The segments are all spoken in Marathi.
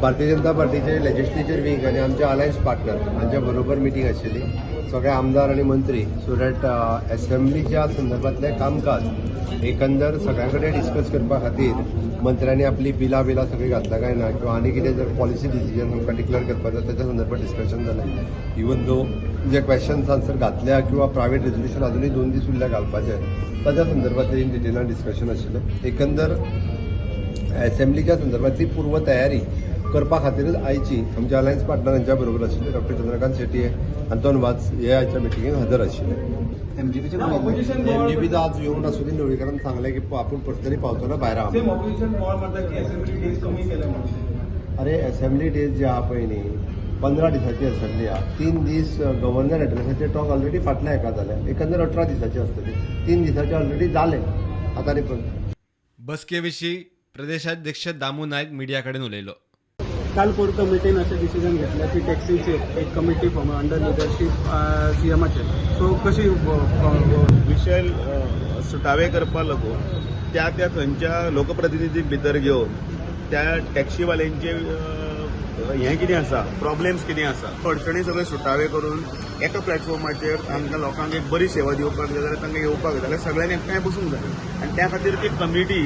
भारतीय जनता पार्टीचे लेजिस्लेचर वीक आणि आमचे अलायन्स पार्टनर हांच्या बरोबर मिटींग आशिल्ली. सगळे आमदार आणि मंत्री सो दॅट असेंब्लीच्या संदर्भातले कामकाज एकंदर सगळ्यां कडेन डिस्कस करपा खातीर मंत्र्यांनी आपली बिलां सगळी घातला काय ना किंवा आनी कितें जर पॉलिसी डिसिजन आमकां डिक्लेअर करपाचो त्याच्या संदर्भात डिस्कशन जालें. इवन दो जे क्वेश्चन्स आन्सर घातल्या किंवा प्रायव्हेट रेजोल्युशन अजूनही 2 दीस उरल्या घालपाचें ताच्या संदर्भात इन डिटेलान डिस्कशन आशिल्लें. एकंदर असेंब्लीच्या संदर्भातली पूर्व तयारी करपा खातीरच आयची आमच्या अलायन्स पार्टनरांच्या बरोबर आशिल्ले डॉक्टर चंद्रकांत शेट्टी अंतोन वाज हे आयच्या मिटिंगेक हजर आशिल्ले. एमजीपीचो आज येवन सुनील ढवळीकरान सांगलें की आपूण पर्सनली पावतलो भायर आहा. अरे असेंब्ली डेज जे आहा पळय न्ही 15 दिसाची असेंब्ली आहा. 3 दीस गव्हर्नर एड्रेसाचे टॉक ऑलरेडी फाटल्या हेका जाल्या. एकंदर 18 दिसाची आसतली. 3 दिसाचे ऑलरेडी जाले. आतां न्ही पण बसकेविशीं प्रदेशाध्यक्ष दामू नायक मिडिया कडेन उलयलो. काल कोर कमिटीन अशें डिसिजन घेतलें की टॅक्सीचे एक कमिटी फॉर्म अंडर लिडरशीप सीएमाचे. सो कशी विशय सुटावे करपा लागून त्या थंयच्या लोकप्रतिनिधीक भितर घेवन त्या टॅक्सीवाल्यांचे हें कितें आसा प्रॉब्लेम्स कितें आसा अडचणी सगळे सुटावे करून एका प्लॅटफॉर्माचेर तांकां लोकांक एक बरी सेवा दिवपाक जाय जाल्यार तांकां येवपाक जाय जाल्यार सगळ्यांनी एकठांय बसूंक जाय आनी त्या खातीर ती कमिटी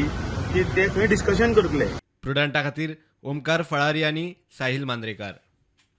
की ते थंय डिस्कशन करतले. प्रुडंटा खातीर ओमकार फळारी आनी साहिल मांद्रेकार.